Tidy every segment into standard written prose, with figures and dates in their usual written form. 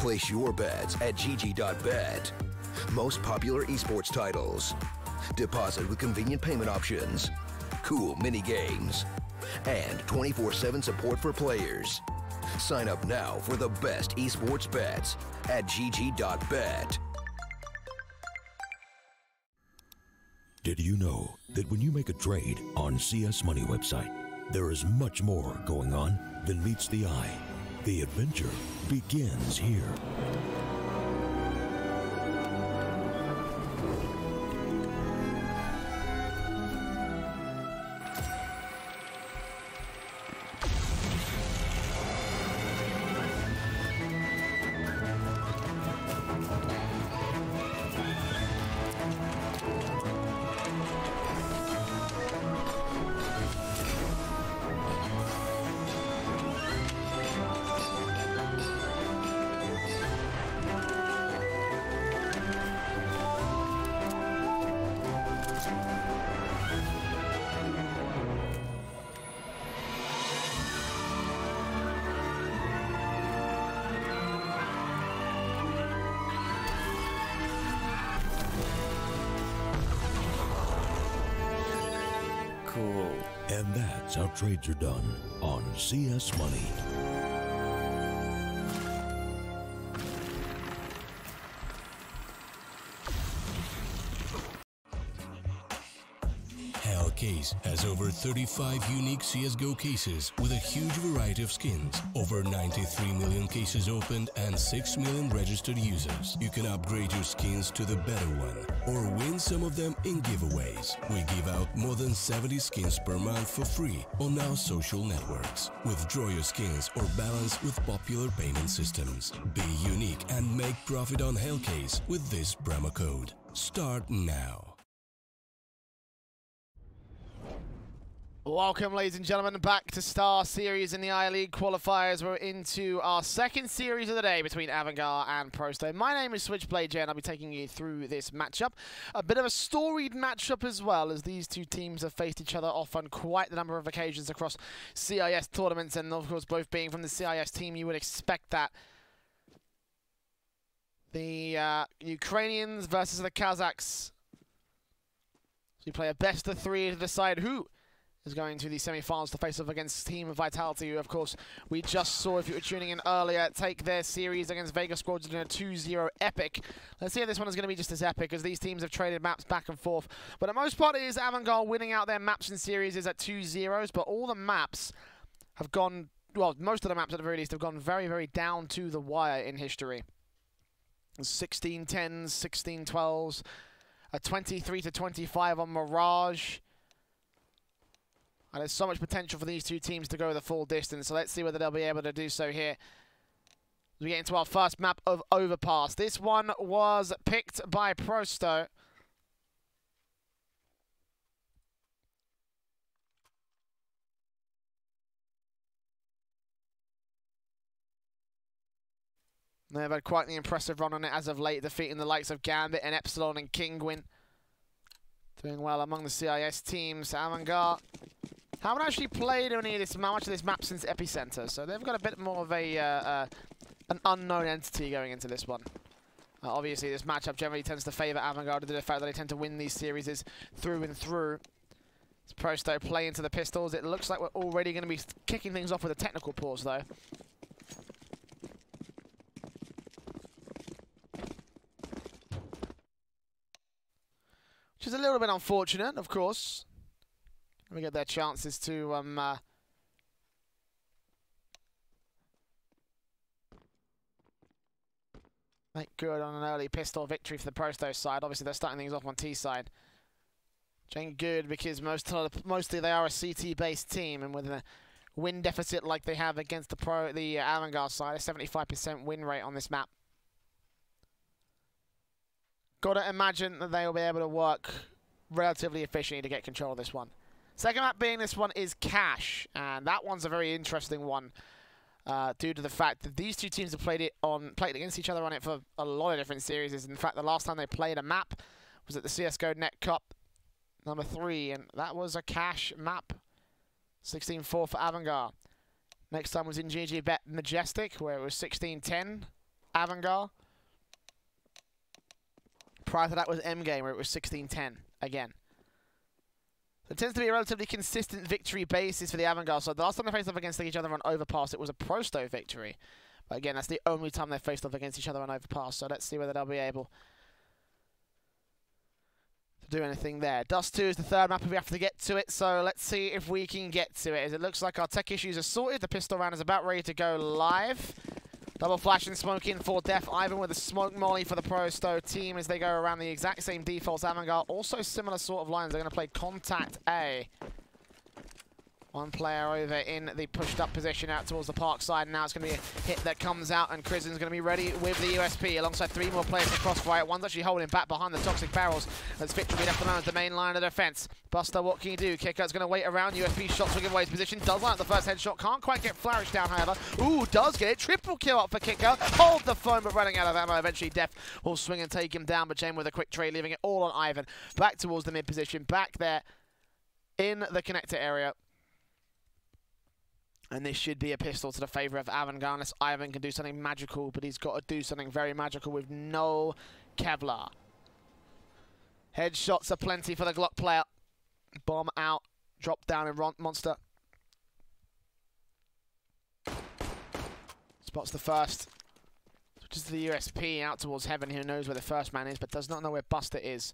Place your bets at GG.Bet. Most popular esports titles. Deposit with convenient payment options. Cool mini games. And 24/7 support for players. Sign up now for the best esports bets at GG.Bet. Did you know that when you make a trade on CS Money website, there is much more going on than meets the eye? The adventure begins here. Cool. And that's how trades are done on CS Money. Case has over 35 unique CSGO cases with a huge variety of skins, over 93 million cases opened and 6 million registered users. You can upgrade your skins to the better one or win some of them in giveaways. We give out more than 70 skins per month for free on our social networks. Withdraw your skins or balance with popular payment systems. Be unique and make profit on Hellcase with this promo code. Start now. Welcome, ladies and gentlemen, back to StarSeries in the I-League qualifiers. We're into our second series of the day between AVANGAR and Prosto. My name is Switchblade J, and I'll be taking you through this matchup. A bit of a storied matchup as well, as these two teams have faced each other off on quite the number of occasions across CIS tournaments, and of course, both being from the CIS team, you would expect that. The Ukrainians versus the Kazakhs. So you play a best of three to decide who is going to the semi-finals to face off against Team Vitality, who, of course, we just saw, if you were tuning in earlier, take their series against Vegas Squadron in a 2-0 epic. Let's see if this one is going to be just as epic, as these teams have traded maps back and forth. But the most part is AVANGAR winning out their maps and series is at 2-0s, but all the maps have gone, well, most of the maps at the very least have gone very, very down to the wire in history. 16-10s, 16-12s, a 23-25 on Mirage. And there's so much potential for these two teams to go the full distance, so let's see whether they'll be able to do so here. We get into our first map of Overpass. This one was picked by Prosto. They've had quite the impressive run on it as of late, defeating the likes of Gambit and Epsilon and Kingwin. Doing well among the CIS teams. AVANGAR haven't actually played any of this, much of this map since Epicenter, so they've got a bit more of a an unknown entity going into this one. Obviously, this matchup generally tends to favour AVANGAR due to the fact that they tend to win these series through and through. As Prosto play into the pistols, it looks like we're already going to be kicking things off with a technical pause, though. Which is a little bit unfortunate, of course. We get their chances to make good on an early pistol victory for the Prosto side. Obviously, they're starting things off on T side. Doing good because mostly they are a CT-based team, and with a win deficit like they have against the AVANGAR side, a 75% win rate on this map. Gotta imagine that they will be able to work relatively efficiently to get control of this one. Second map being this one is Cash, and that one's a very interesting one due to the fact that these two teams have played against each other on it for a lot of different series. In fact, the last time they played a map was at the CSGO Net Cup number 3, and that was a Cash map, 16-4 for AVANGAR. Next time was in GG.Bet Majestic, where it was 16-10. AVANGAR. Prior to that was M-Game, where it was 16-10 again. So it tends to be a relatively consistent victory basis for the AVANGAR. So the last time they faced off against each other on Overpass, it was a Prosto victory. But again, that's the only time they faced off against each other on Overpass. So let's see whether they'll be able to do anything there. Dust 2 is the third map, we have to get to it. So let's see if we can get to it. As it looks like our tech issues are sorted. The pistol round is about ready to go live. Double flash and smoke in for Def. Ivan with a smoke molly for the Prosto team as they go around the exact same defaults. AVANGAR also similar sort of lines. They're going to play contact A. One player over in the pushed up position out towards the park side. Now it's going to be a hit that comes out, and Krisen's going to be ready with the USP alongside 3 more players to crossfire. One's actually holding back behind the toxic barrels as Victory left alone as the main line of defense. Buster, what can you do? Kicker's going to wait around. USP shots will give away his position. Does like the first headshot. Can't quite get Flourish down, however. Ooh, does get it. Triple kill up for Kicker. Hold the phone, but running out of ammo. Eventually, Def will swing and take him down, but Jane with a quick trade, leaving it all on Ivan. Back towards the mid position. Back there in the connector area. And this should be a pistol to the favour of AVANGAR, unless Ivan can do something magical, but he's got to do something very magical with no Kevlar. Headshots are plenty for the Glock player. Bomb out, drop down in Monster. Spots the first. Switches to the USP out towards Heaven, who knows where the first man is, but does not know where Buster is.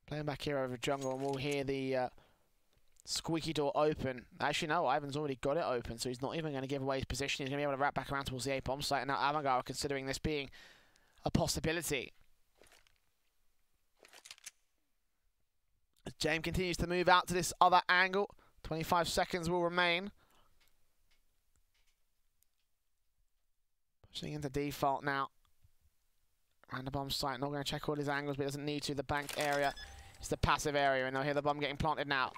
Playing back here over jungle, and we'll hear the squeaky door open. Actually, no, Ivan's already got it open, so he's not even going to give away his position. He's going to be able to wrap back around towards the A-bomb site, and now AVANGAR are considering this being a possibility. As James continues to move out to this other angle, 25 seconds will remain. Pushing into default now. And the bomb site, not going to check all his angles, but he doesn't need to. The bank area is the passive area, and they'll hear the bomb getting planted now.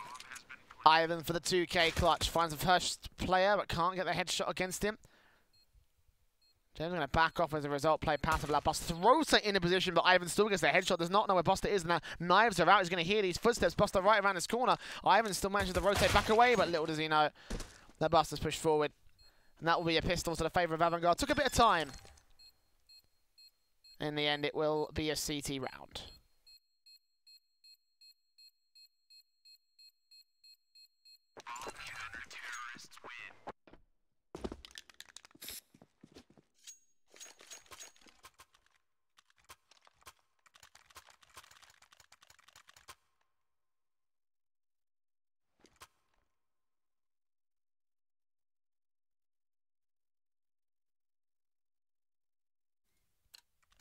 Ivan for the 2K clutch. Finds the first player, but can't get the headshot against him. James going to back off as a result. Play passive. Buster throws it in a position, but Ivan still gets the headshot. Does not know where Buster is. Now knives are out. He's going to hear these footsteps. Buster right around this corner. Ivan still manages to rotate back away, but little does he know that Buster's pushed forward. And that will be a pistol to the favour of AVANGAR. Took a bit of time. In the end, it will be a CT round.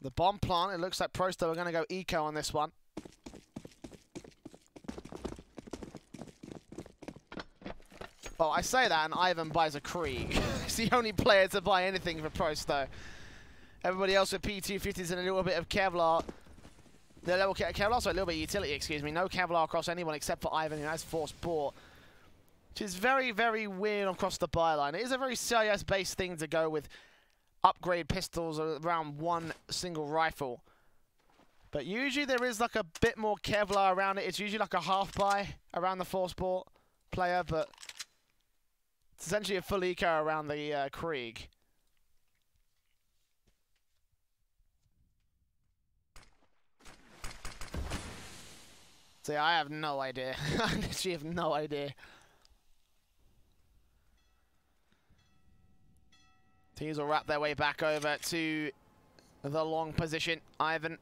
The bomb plant, it looks like Prosto are going to go eco on this one. Well, I say that and Ivan buys a Krieg. He's the only player to buy anything for Prosto. Everybody else with P250s and a little bit of Kevlar. The level Kevlar, so a little bit of utility, excuse me. No Kevlar across anyone except for Ivan, who has force bought. Which is very, very weird across the byline. It is a very CIS-based thing to go with upgrade pistols around one single rifle. But usually there is like a bit more Kevlar around it. It's usually like a half buy around the force bought player, but it's essentially a full eco around the Krieg. See, I have no idea. I literally have no idea. Teams will wrap their way back over to the long position. Ivan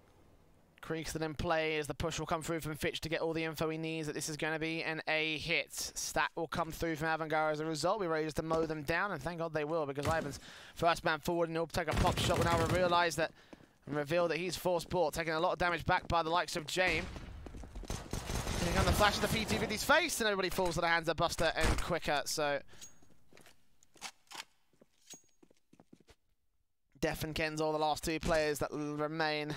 Krieg's in play as the push will come through from Fitch to get all the info he needs that this is going to be an A hit. Stat will come through from AVANGAR as a result. We're ready just to mow them down, and thank God they will, because Ivan's first man forward and he'll take a pop shot. Will now realize that and reveal that he's force bought, taking a lot of damage back by the likes of Jame. Here comes the flash of the P250's face, and everybody falls to the hands of Buster and Quicker. So Def and Ken's all the last two players that will remain.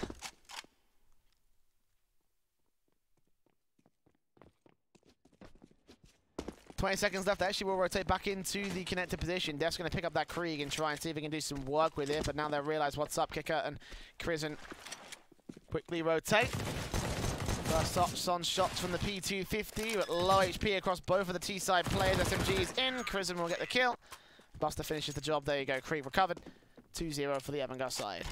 $20 seconds left. Actually, we'll rotate back into the connected position. Def's going to pick up that Krieg and try and see if he can do some work with it. But now they'll realize what's up. Kicker and Krisen quickly rotate. First on shots from the P250 with low HP across both of the T-side players. SMG's in. Krisen will get the kill. Buster finishes the job. There you go. Creep recovered. 2-0 for the AVANGAR side.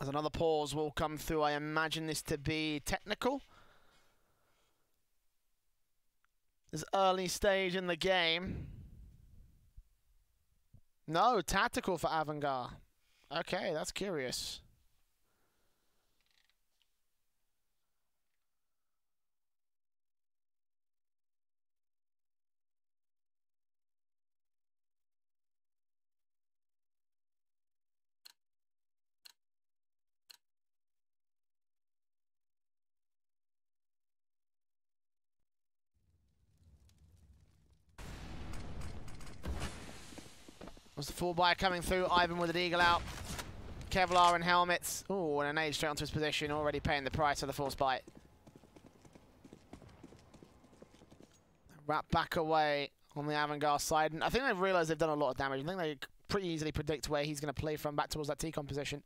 As another pause will come through, I imagine this to be technical. This early stage in the game. No, tactical for AVANGAR. Okay, that's curious. Was the full buy coming through? Ivan with an eagle out. Kevlar and helmets. Ooh, and a nade straight onto his position. Already paying the price of the force bite. Wrap back away on the AVANGAR side. And I think they've realised they've done a lot of damage. I think they pretty easily predict where he's going to play from back towards that T-con position.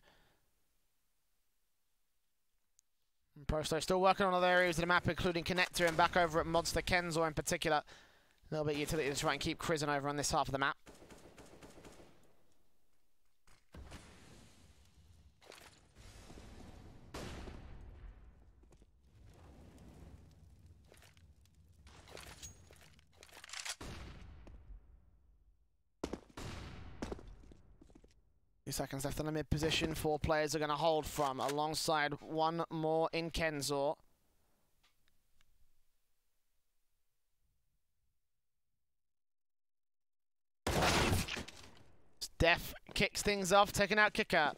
And Prosto still working on other areas of the map, including Connector and back over at Monster Kenzor in particular. A little bit of utility to try and keep Crizzen over on this half of the map. Seconds left on the mid position. 4 players are going to hold from, alongside one more in Kenzor. Def kicks things off, taking out Kicker.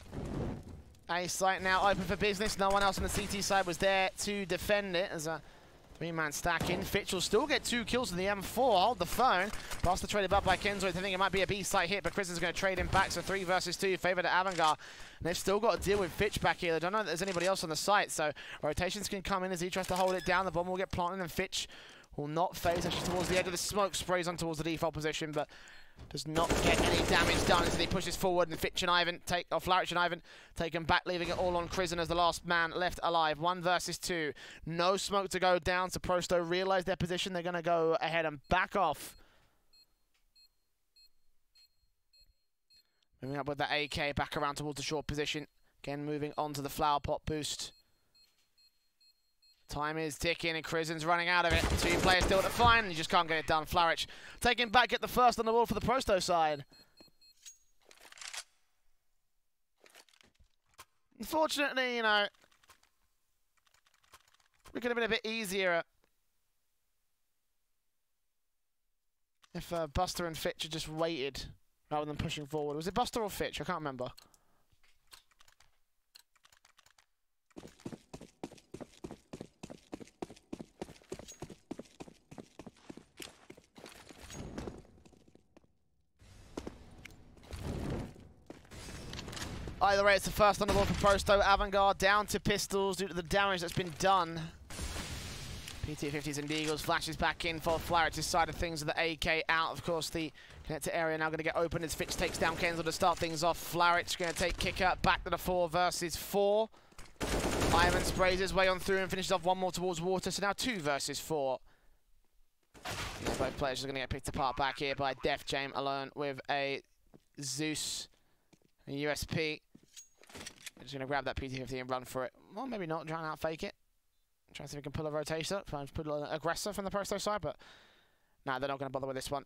A site now open for business. No one else on the CT side was there to defend it as a 3-man stack in. Fitch will still get 2 kills in the M4. Hold the phone. Buster traded up by Kenzo. I think it might be a B-site hit, but Chris is going to trade him back. So 3 versus 2, favor to AVANGAR. And they've still got to deal with Fitch back here. They don't know that there's anybody else on the site, so rotations can come in as he tries to hold it down. The bomb will get planted, and Fitch will not phase. Actually, towards the edge of the smoke, sprays on towards the default position, but does not get any damage done as he pushes forward, and Fitch and Ivan Flaric and Ivan take him back, leaving it all on Crizzen as the last man left alive. 1 versus 2. No smoke to go down, so Prosto realise their position. They're going to go ahead and back off. Moving up with that AK back around towards the short position. Again, moving on to the flower pot boost. Time is ticking and Crizzen's running out of it. 2 players still to find, and you just can't get it done. Flaric taking back, get the first on the ball for the Prosto side. Unfortunately, you know, it could have been a bit easier if Buster and Fitch had just waited rather than pushing forward. Was it Buster or Fitch? I can't remember. Either way, it's the first on the ball for Prosto. AVANGAR down to pistols due to the damage that's been done. PT-50s and Deagles flashes back in for Flaric's side of things with the AK out. Of course, the connector area now going to get open as Fitch takes down Kenzel to start things off. Flaric going to take kicker back to the 4 versus 4. Ivan sprays his way on through and finishes off one more towards water, so now 2 versus 4. And both players are going to get picked apart back here by Def Jame alone with a Zeus and USP. Just going to grab that PT-50 and run for it. Well, maybe not. Try and out-fake it. Try to see if we can pull a rotator. Try and put an aggressor from the Prosto side, but no, they're not going to bother with this one.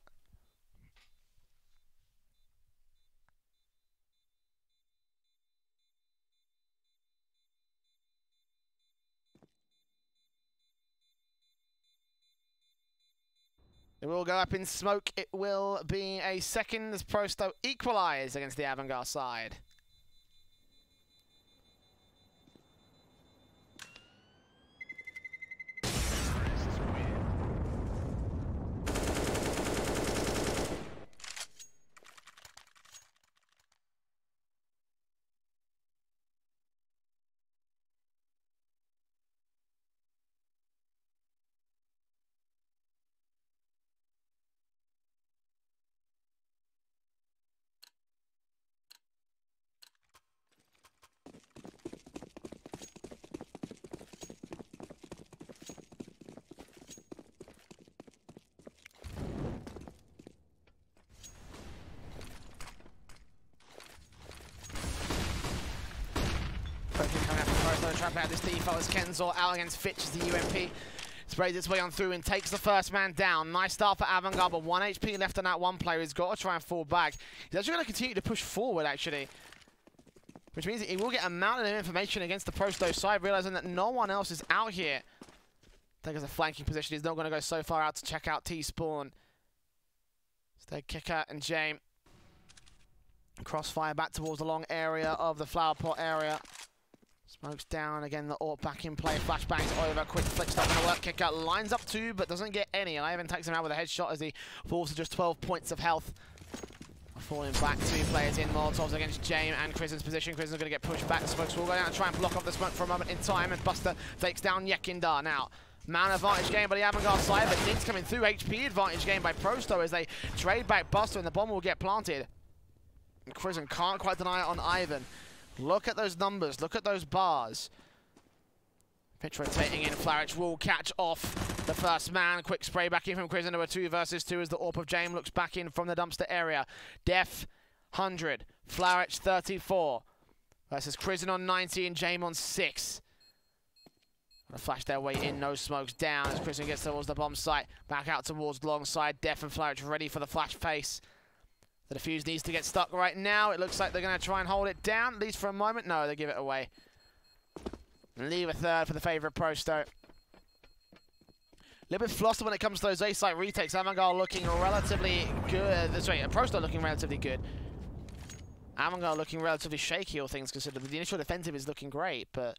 It will go up in smoke. It will be a second as Prosto equalise against the AVANGAR side. try to play out this default as Kenzor out against Fitch as the UMP. Sprays its way on through and takes the first man down. Nice start for AVANGAR, but 1 HP left on that one player. He's got to try and fall back. He's actually going to continue to push forward, actually. Which means he will get a mountain of information against the Prosto side, realizing that no one else is out here. Take as a flanking position. He's not going to go so far out to check out T-Spawn. Instead, Kicker and Jame. Crossfire back towards the long area of the flower pot area. Smokes down again, the AWP back in play, flashbangs over, quick flick's not going to work, Kicker lines up 2 but doesn't get any, and Ivan takes him out with a headshot as he falls to just 12 points of health. Falling back, 2 players in, Molotovs against Jame and Krisen's position. Krisen's going to get pushed back, the smokes will go down and try and block off the smoke for a moment in time, and Buster takes down Yekindar. Now, man advantage game by the AVANGAR side, but Nick's coming through, HP advantage game by Prosto as they trade back Buster and the bomb will get planted. And Krisen can't quite deny it on Ivan. Look at those numbers, look at those bars. Pitch rotating in, Flarich will catch off the first man. Quick spray back in from Krisen to a 2 versus 2 as the AWP of Jame looks back in from the dumpster area. Def 100, Flarich 34 versus Krisen on 90 and Jame on 6. Gonna flash their way in, no smokes down as Krisen gets towards the bomb site. Back out towards long side, Def and Flarich ready for the flash face. The defuse needs to get stuck right now. It looks like they're going to try and hold it down, at least for a moment. No, they give it away. And leave a third for the favourite Prosto. A little bit flustered when it comes to those A-site retakes. AVANGAR looking relatively good. Sorry, Prosto looking relatively good. AVANGAR looking relatively shaky, all things considered. The initial defensive is looking great, but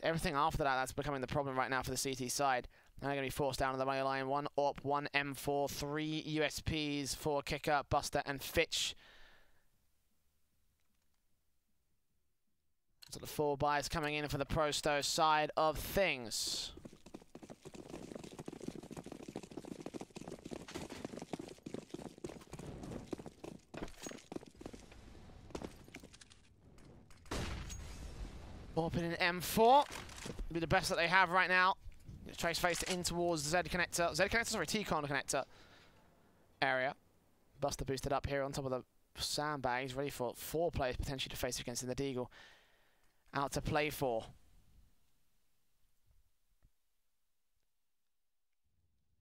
everything after that, that's becoming the problem right now for the CT side. Now they're going to be forced down on the money line. 1 AWP, 1 M4, 3 USPs for Kicker, Buster, and Fitch. So the 4 buys coming in for the Prosto side of things. AWP in an M4. Will be the best that they have right now. Trace face in towards the Z connector. Sorry, T-Con connector area. Buster boosted up here on top of the sandbags, ready for 4 players potentially to face against in the Deagle. Out to play for.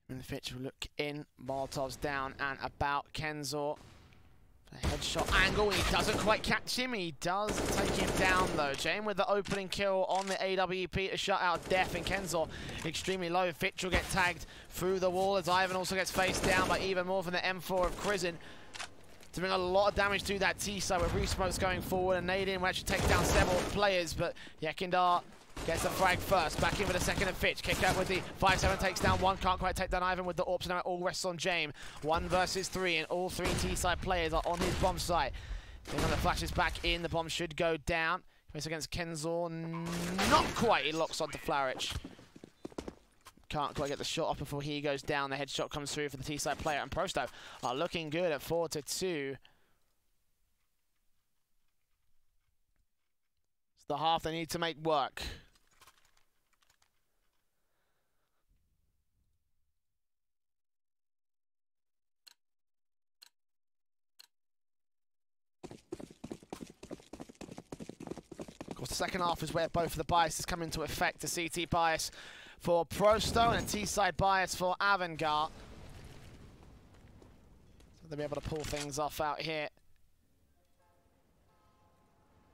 And the Fitch will look in. Molotov's down and about Kenzor. Headshot angle, he doesn't quite catch him. He does take him down though. Jame with the opening kill on the AWP to shut out Def, and Kenzor extremely low. Fitch will get tagged through the wall as Ivan also gets faced down by even more from the M4 of Krisen. Doing a lot of damage to that T-side with resmokes going forward, and Nadine will actually take down several players, but Yekindar gets the frag first. Back in with a second of Fitch. Kick out with the 5-7, takes down 1. Can't quite take down Ivan with the AWPs. Now it all rests on Jame. 1 versus 3, and all 3 T-side players are on his bomb site. Then when the flashes back in, the bomb should go down. Race against Kenzor. Not quite. He locks onto Flarich. Can't quite get the shot off before he goes down. The headshot comes through for the T-side player, and Prosto are looking good at 4-2. It's the half they need to make work. Of course, the second half is where both of the biases come into effect. The CT bias for Prosto and a T-side bias for AVANGAR. So they'll be able to pull things off out here.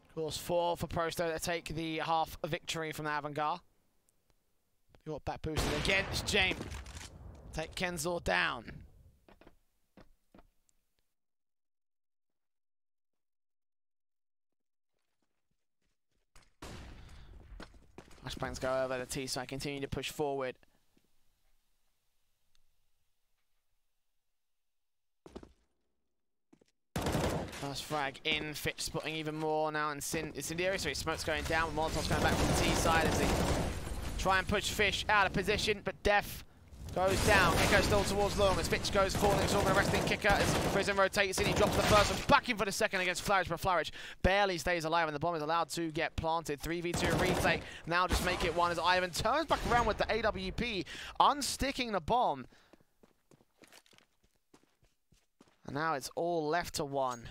Of course, 4 for Prosto to take the half victory from AVANGAR. You're back boosted again. It's Jame. Take Kenzor down. Flashbangs go over the T-side, continue to push forward. First frag in, Fitch spotting even more now, and Incendiary, sorry, smoke's going down, Molotov's going back from the T-side as they try and push Fish out of position, but Def goes down. Kicker still towards long as Fitch goes falling. It's all going to rest in Kicker as Krisen rotates in. He drops the first one, back in for the second against Flarich, but Flarich barely stays alive and the bomb is allowed to get planted. 3v2 retake, now just make it 1 as Ivan turns back around with the AWP, unsticking the bomb. And now it's all left to 1.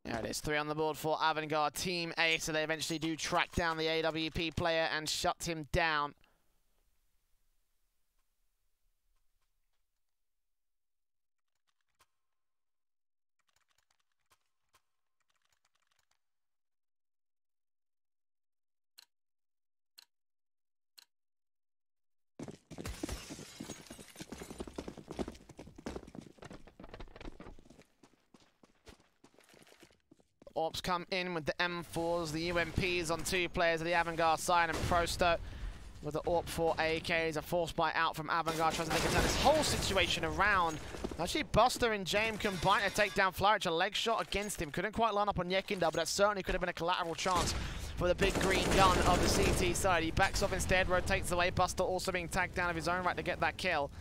There it is, 3 on the board for AVANGAR Team A, so they eventually do track down the AWP player and shut him down. Orps come in with the M4s, the UMPs on 2 players of the AVANGAR side, and Prosto with the AWP 4 AKs. A force buy out from AVANGAR, tries to take turn this whole situation around. Actually, Buster and James combined to take down Flaric. A leg shot against him. Couldn't quite line up on Yekinda, but that certainly could have been a collateral chance for the big green gun of the CT side. He backs off instead, rotates away. Buster also being tagged down of his own right to get that kill.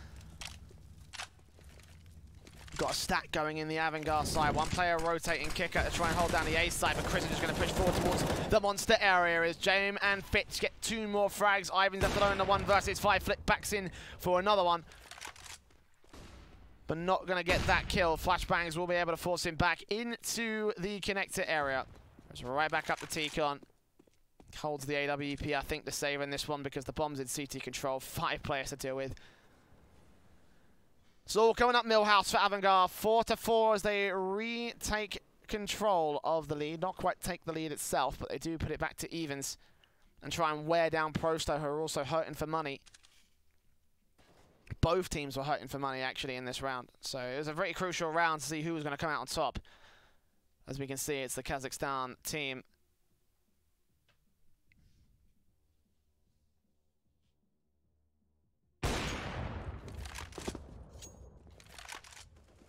Got a stack going in the AVANGAR side. One player rotating kicker to try and hold down the A side, but Chris is just going to push forward towards the monster area as James and Fitch get 2 more frags. Ivan's left alone in the 1 versus 5. Flip backs in for another one, but not going to get that kill. Flashbangs will be able to force him back into the connector area. Goes right back up the T-Con. Holds the AWP, I think, to save in this one because the bomb's in CT control. 5 players to deal with. So coming up Millhouse for AVANGAR, 4-4 as they retake control of the lead. Not quite take the lead itself, but they do put it back to evens and try and wear down Prosto, who are also hurting for money. Both teams were hurting for money, actually, in this round. So it was a very crucial round to see who was going to come out on top. As we can see, it's the Kazakhstan team.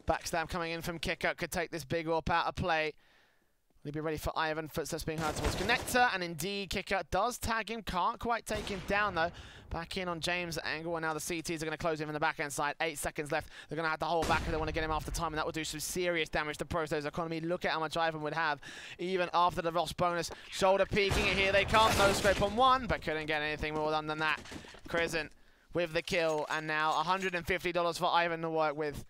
Backstab coming in from Kicker could take this big AWP out of play. Will he be ready for Ivan? Footsteps being heard towards Connector, and indeed Kicker does tag him. Can't quite take him down though. Back in on James' angle, and now the CTs are going to close him in the backhand side. 8 seconds left. They're going to have to hold back if they want to get him after time, and that will do some serious damage to Prosto's economy. Look at how much Ivan would have even after the loss bonus. Shoulder peeking it here. They can't no scope on 1, but couldn't get anything more done than that. Crescent with the kill, and now $150 for Ivan to work with.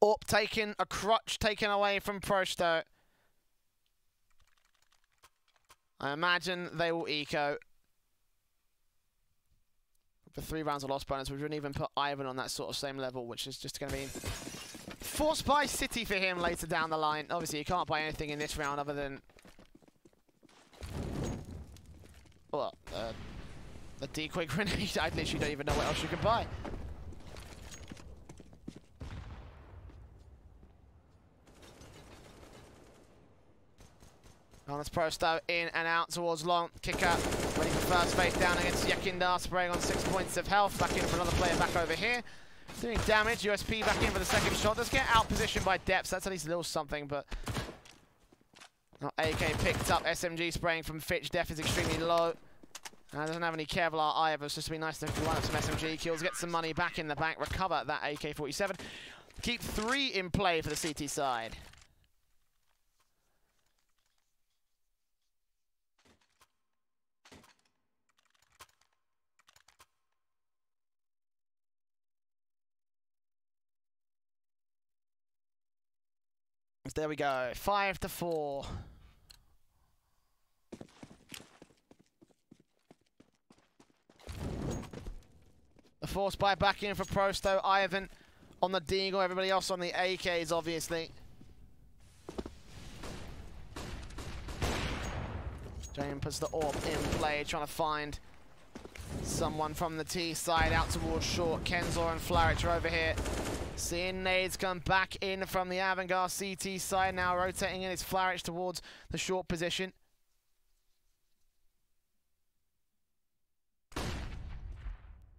AWP taken, a crutch taken away from Prosto. I imagine they will eco. For 3 rounds of loss bonus, we wouldn't even put Ivan on that sort of same level, which is just going to be forced by City for him later down the line. Obviously, you can't buy anything in this round other than well, the decoy grenade. I literally don't even know what else you can buy. That's Prosto in and out towards long. Kicker ready for first face down against Yekinda, spraying on 6 points of health. Back in for another player back over here. Doing damage. USP back in for the second shot. Does get out positioned by Depths. That's at least a little something, but not AK picked up. SMG spraying from Fitch. Def is extremely low. Doesn't have any Kevlar either. It's just be nice to line up some SMG kills, get some money back in the bank, recover that AK-47. Keep 3 in play for the CT side. There we go, 5-4. The force buy back in for Prosto. Ivan on the Deagle, everybody else on the AKs, obviously. James puts the AWP in play, trying to find someone from the T side out towards short. Kenzor and Flaric are over here. Seeing nades come back in from the AVANGAR CT side. Now rotating in is Flaric towards the short position.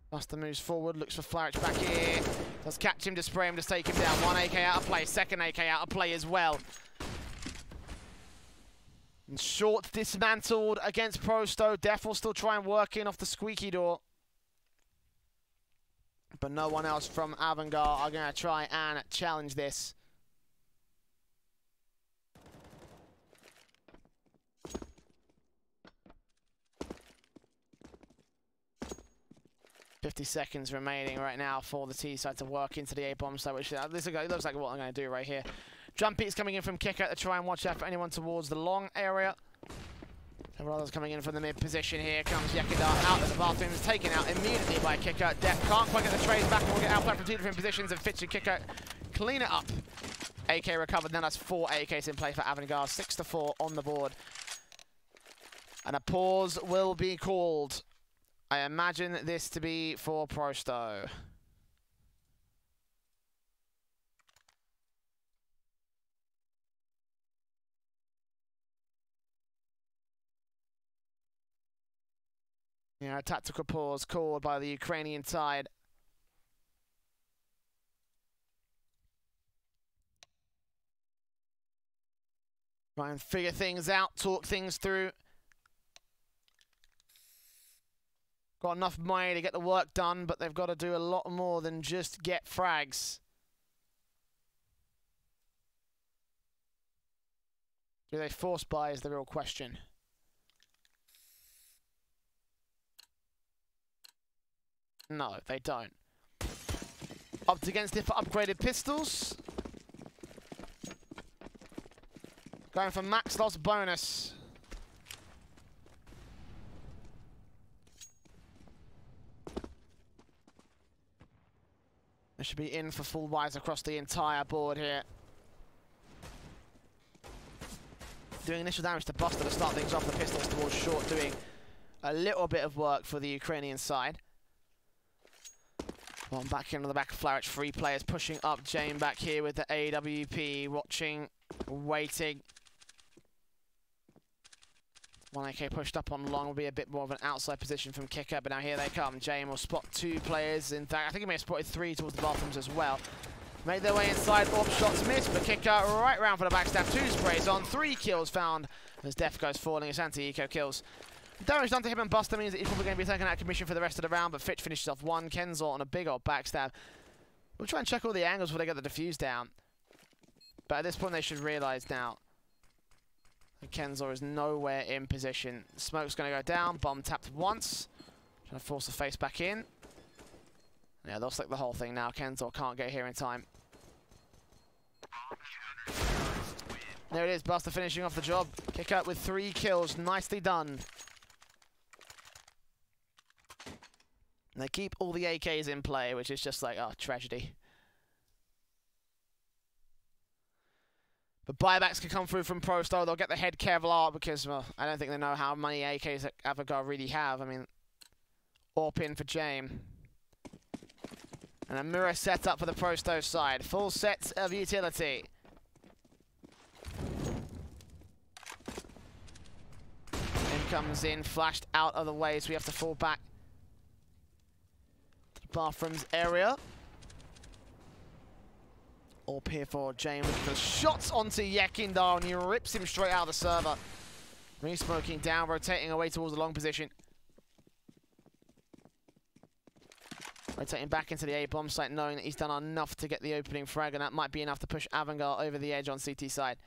Buster moves forward, looks for Flaric back here. Does catch him to spray him, just take him down. 1 AK out of play, 2nd AK out of play as well. And short dismantled against Prosto. Def will still try and work in off the squeaky door. But no one else from AVANGAR are going to try and challenge this. $50 seconds remaining right now for the T side to work into the A bomb site, which this looks like what I'm going to do right here. Jump beats coming in from Kicker to try and watch out for anyone towards the long area. Several others coming in from the mid position. Here comes Yakidar out of the bathroom, is taken out immediately by Kicker. Def can't quite get the trades back, and will get outplayed from two different positions, and Fitch and Kicker clean it up. AK recovered, now that's 4 AKs in play for AVANGAR, 6-4 on the board. And a pause will be called. I imagine this to be for Prosto. Yeah, a tactical pause called by the Ukrainian side. Try and figure things out, talk things through. Got enough money to get the work done, but they've got to do a lot more than just get frags. Do they force buy is the real question. No, they don't. Upped against it for upgraded pistols. Going for max loss bonus. They should be in for full buys across the entire board here. Doing initial damage to Buster to start things off. The pistols towards short, doing a little bit of work for the Ukrainian side. One back into the back of Flarich. 3 players pushing up. Jane back here with the AWP. Watching, waiting. 1 AK pushed up on long will be a bit more of an outside position from Kicker, but now here they come. Jane will spot 2 players. In fact, I think he may have spotted 3 towards the bathrooms as well. Made their way inside. Orb shots missed, but Kicker right round for the backstab. 2 sprays on. 3 kills found as Def goes falling. As anti-eco kills. Damage done to him and Buster means that he's probably going to be taken out of commission for the rest of the round, but Fitch finishes off 1. Kenzo on a big old backstab. We'll try and check all the angles before they get the defuse down. But at this point, they should realise now that Kenzo is nowhere in position. Smoke's going to go down. Bomb tapped once. Trying to force the face back in. Yeah, they'll slick the whole thing now. Kenzo can't get here in time. There it is. Buster finishing off the job. Kick out with 3 kills. Nicely done. And they keep all the AKs in play, which is just like, oh, tragedy. But buybacks can come through from Prosto. They'll get the head Kevlar because, well, I don't think they know how many AKs that AVANGAR really have. I mean, AWP in for Jame. And a mirror set up for the Prosto side. Full sets of utility. Comes in, flashed out of the way, so we have to fall back to the bathrooms area. All here for James looking for shots onto Yakindar, and he rips him straight out of the server. Re-smoking down, rotating away towards the long position. Rotating back into the A-bomb site, knowing that he's done enough to get the opening frag, and that might be enough to push AVANGAR over the edge on CT side.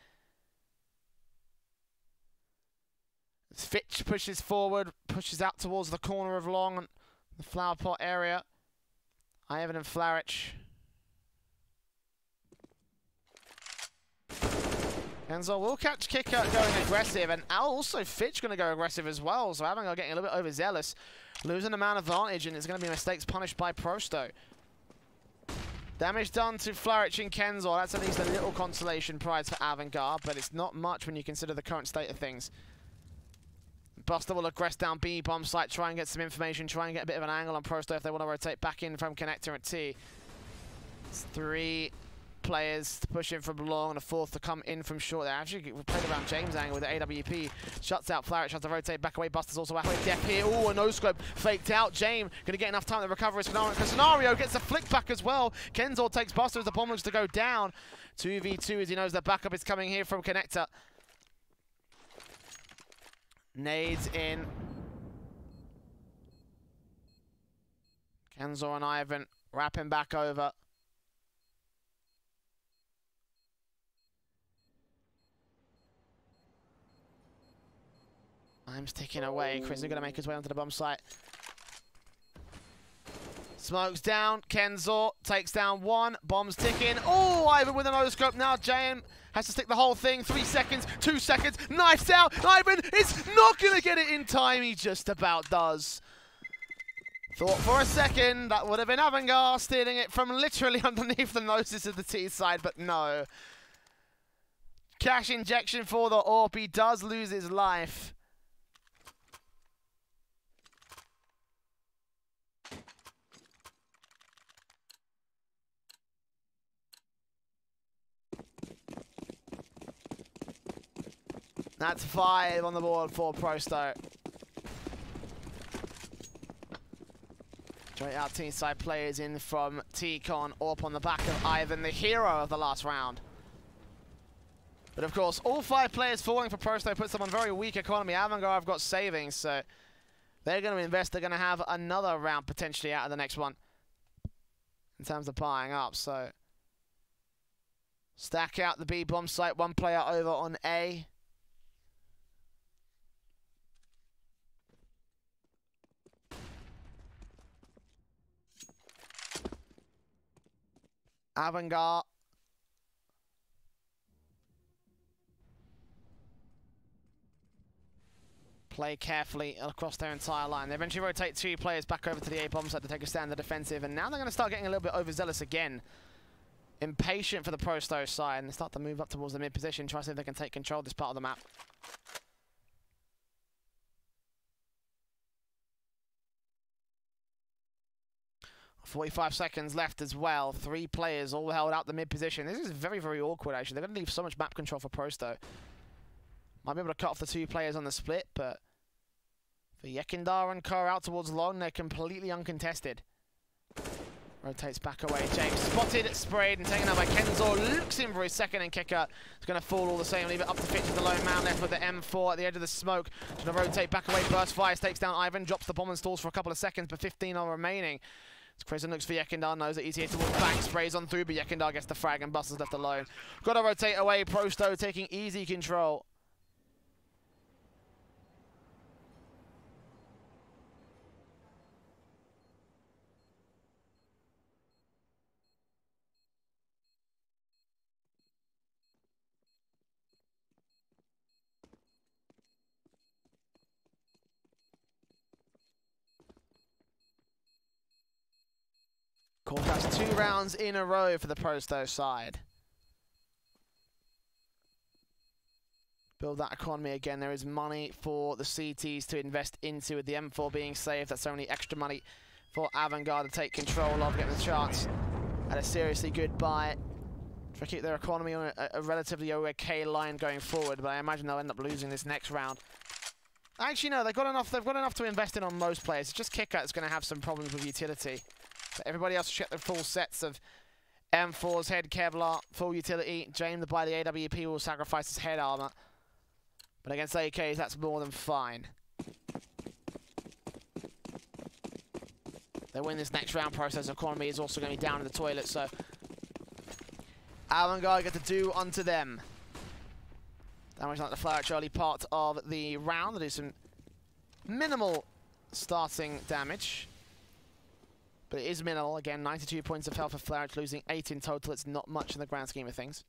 Fitch pushes forward, pushes out towards the corner of long, the flower pot area. Ivan and Flarich. Enzo will catch Kicker going aggressive, and also Fitch going to go aggressive as well, so AVANGAR getting a little bit overzealous, losing a man advantage, and it's going to be mistakes punished by Prosto. Damage done to Flarich and Kenzo. That's at least a little consolation prize for AVANGAR, but it's not much when you consider the current state of things. Buster will aggress down B bomb site, try and get some information, try and get a bit of an angle on Prosto if they want to rotate back in from connector at T. It's 3 players to push in from long and a 4th to come in from short. They actually played around James' angle with the AWP. Shuts out Flarich, tries to rotate back away. Buster's also halfway depth here. Oh, a no-scope faked out. James going to get enough time to recover his scenario. Gets a flick back as well. Kenzo takes Buster as the bomb looks to go down. 2v2 as he knows the backup is coming here from connector. Nades in. Kenzo and Ivan wrapping back over. Time's ticking away. Chris is going to make his way onto the bomb site. Smokes down, Kenzor takes down one, bombs ticking. Oh, Ivan with an no-scope now. JM has to stick the whole thing. 3 seconds, 2 seconds, knifes out. Ivan is not going to get it in time. He just about does. Thought for a second that would have been AVANGAR stealing it from literally underneath the noses of the T side, but no. Cash injection for the AWP. He does lose his life. That's 5 on the board for Prosto. Joint out team side players in from T-Con, up on the back of Ivan, the hero of the last round. But of course, all 5 players falling for Prosto puts them on very weak economy. AVANGAR have got savings, so they're going to invest. They're going to have another round potentially out of the next one in terms of buying up. So stack out the B bomb site, 1 player over on A. AVANGAR play carefully across their entire line. They eventually rotate 2 players back over to the A bomb site to take a stand in the defensive, and now they're going to start getting a little bit overzealous again. Impatient for the Prosto side, and they start to move up towards the mid position, try to see if they can take control of this part of the map. 45 seconds left as well. 3 players all held out the mid position. This is very, very awkward, actually. They're going to leave so much map control for Prosto. Might be able to cut off the 2 players on the split, but for Yekindar and Kerr out towards long, they're completely uncontested. Rotates back away. James spotted, sprayed, and taken out by Kenzor. Looks in for his second and kicker. It's going to fall all the same. Leave it up to Fitch with the lone man left with the M4 at the edge of the smoke. Going to rotate back away. Burst fires, takes down Ivan, drops the bomb and stalls for a couple of seconds, but 15 are remaining. Prison looks for Yekindar, knows that he's here towards back, sprays on through, but Yekindar gets the frag and Buster's left alone. Got to rotate away. Prosto taking easy control. Court has 2 rounds in a row for the Prosto side. Build that economy again. There is money for the CTs to invest into, with the M4 being saved. That's only extra money for AVANGAR to take control of, getting the chance at a seriously good buy to keep their economy on a relatively okay line going forward. But I imagine they'll end up losing this next round. Actually, no, they've got enough to invest in on most players. It's just Kicker that's going to have some problems with utility. But everybody else will check their full sets of M4's head Kevlar, full utility. James to buy the AWP will sacrifice his head armor. But against AKs, that's more than fine. They win this next round. Process economy is also going to be down in the toilet, so AVANGAR get to do unto them. Damage like the flourish early part of the round. They do some minimal starting damage. But it is minimal. Again, 92 points of health for Flourish, losing 8 in total. It's not much in the grand scheme of things.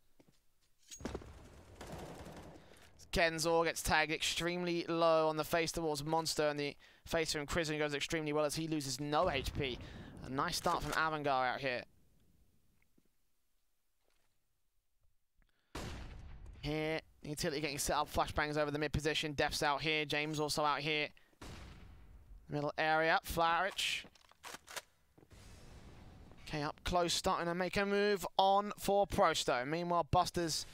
Kenzor gets tagged extremely low on the face towards Monster, and the face from Crimson goes extremely well as he loses no HP. A nice start from AVANGAR out here. Here, utility getting set up. Flashbangs over the mid position. Def's out here. James also out here. Middle area. Flourish. Okay, up close, starting to make a move on for Prosto. Meanwhile, Buster's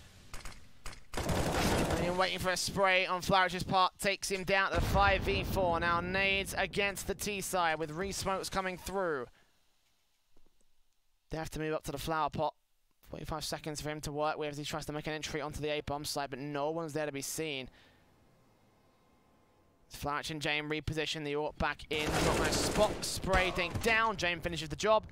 waiting for a spray on Flourish's part, takes him down to 5v4. Now nades against the T side with re-smokes coming through. They have to move up to the flower pot. 45 seconds for him to work with as he tries to make an entry onto the A-bomb side, but no one's there to be seen. Flourish and Jane reposition the AWP back in. Not going to spot spray thing down. Jane finishes the job.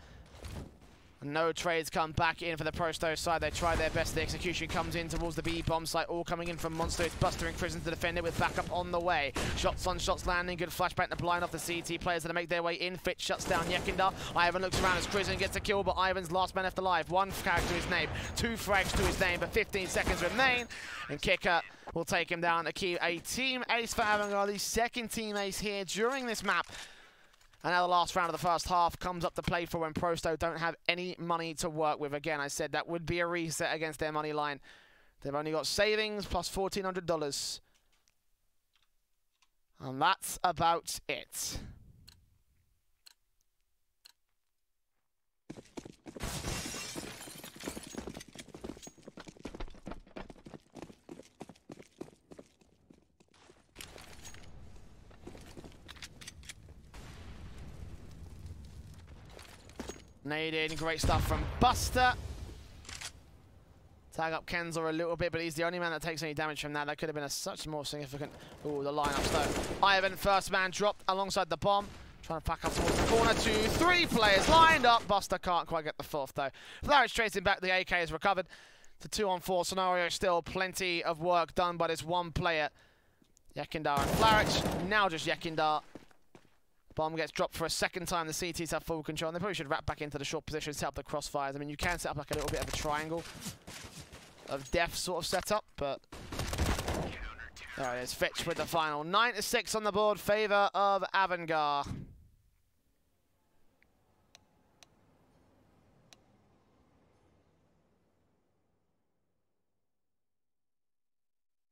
No trades come back in for the Prosto side. They try their best. The execution comes in towards the B bomb site. All coming in from Monster. It's Buster and Prison to defend it with backup on the way. Shots on shots landing. Good flashback to blind off the CT players that make their way in. Fitch shuts down Yekindar. Ivan looks around as Prison gets a kill, but Ivan's last man left alive. One frag to his name. 2 frags to his name, but 15 seconds remain. And Kicker will take him down to keep a team ace for AVANGAR. The second team ace here during this map. And now the last round of the first half comes up to play for when Prosto don't have any money to work with. Again, I said that would be a reset against their money line. They've only got savings plus $1,400. And that's about it. Nading, great stuff from Buster. Tag up Kenzel a little bit, but he's the only man that takes any damage from that. That could have been a such more significant. Ooh, the lineups though. Ivan, first man dropped alongside the bomb. Trying to pack up towards the corner. 2, 3 players lined up. Buster can't quite get the fourth though. Flarich tracing back. The AK is recovered. The 2-on-4 scenario. Still plenty of work done by this one player. Yekindar and Flarich. Now just Yekindar. Bomb gets dropped for a second time. The CTs have full control. And they probably should wrap back into the short position, set up the crossfires. I mean, you can set up like a little bit of a triangle of death sort of setup, but there it is. Fitch with the final. 9-6 on the board, favor of AVANGAR.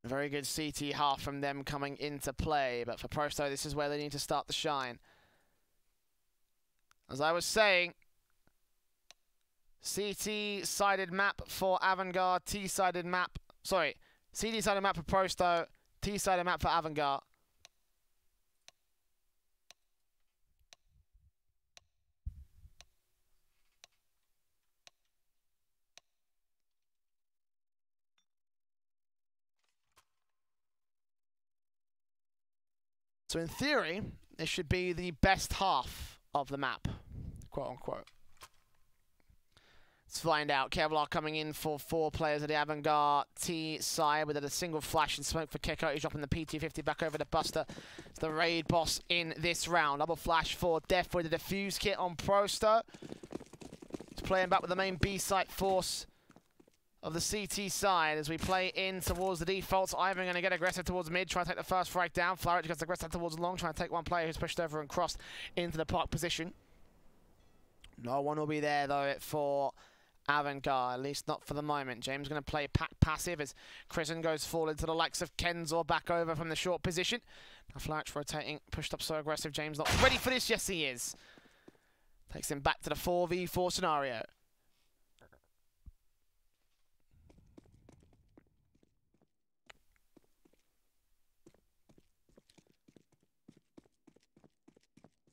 Very good CT half from them coming into play, but for Prosto, this is where they need to start to shine. As I was saying, CT-sided map for AVANGAR, T-sided map, sorry, CD-sided map for Prosto, T-sided map for AVANGAR. So in theory, this should be the best half of the map, quote unquote. Let's find out. Kevlar coming in for 4 players of the AVANGAR T side with a single flash and smoke for Kiko. He's dropping the PT-50 back over to Buster. It's the raid boss in this round. Double flash for Def with the defuse kit on Prosto. He's playing back with the main B site force of the CT side as we play in towards the defaults. Ivan going to get aggressive towards mid, try to take the first frag down. Flarich gets aggressive towards long, trying to take one player who's pushed over and crossed into the park position. No one will be there though for AVANGAR, at least not for the moment. James going to play passive as Kristen goes forward to the likes of Kenzel back over from the short position. Now Flarich rotating, pushed up so aggressive. James not ready for this. Yes, he is. Takes him back to the 4v4 scenario.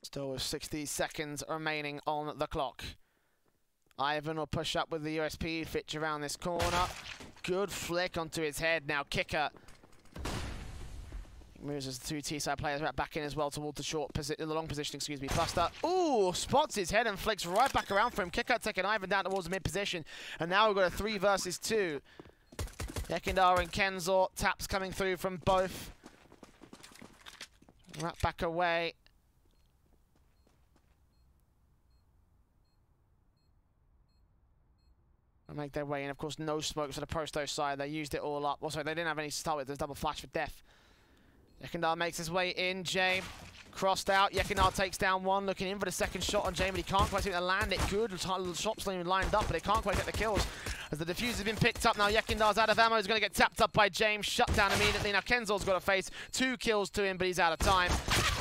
Still with 60 seconds remaining on the clock. Ivan will push up with the USP, Fitch around this corner. Good flick onto his head. Now Kicker moves as the 2 T-side players back in as well towards the long position, excuse me. Buster, ooh, spots his head and flicks right back around for him. Kicker taking Ivan down towards the mid position. And now we've got a 3 versus 2. Yekindar and Kenzel, taps coming through from both. Right back away. Make their way in. Of course, no smokes for the Prosto side. They used it all up. Also, they didn't have any to start with. There's double flash for Def. Yekindar makes his way in. James crossed out. Yekindar takes down one. Looking in for the second shot on James, but he can't quite seem to land it. Good shots lined up, but they can't quite get the kills. As the defuse has been picked up now, Yekindar's out of ammo. He's going to get tapped up by James. Shut down immediately. Now Kenzel's got to face 2 kills to him, but he's out of time.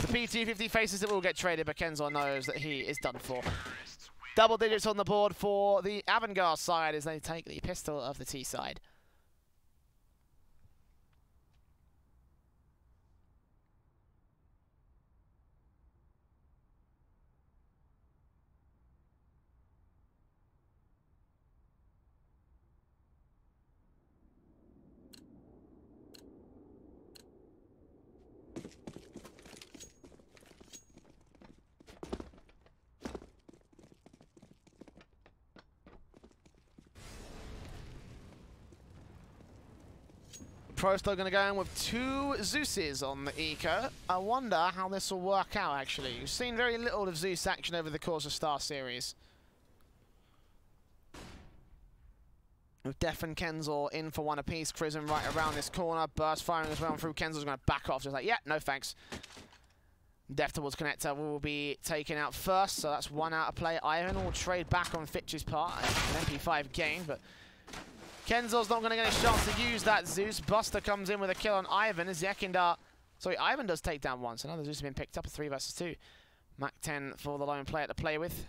The PT-50 faces it will get traded, but Kenzel knows that he is done for. Double digits on the board for the AVANGAR side as they take the pistol of the T side. Pro still going to go in with 2 Zeuses on the Eco. I wonder how this will work out, actually. You've seen very little of Zeus action over the course of StarSeries. With Def and Kenzel in for 1 apiece. Crizzen right around this corner. Burst firing as well through. Kenzel's going to back off. Just like, yeah, no thanks. Def towards connector will be taken out first, so that's 1 out of play. Ivan will trade back on Fitch's part. An MP5 gain, but Kenzel's not going to get a chance to use that Zeus. Buster comes in with a kill on Ivan as Yekindar. Sorry, Ivan does take down 1, so another Zeus has been picked up. A 3 versus 2. Mac 10 for the lone player to play with.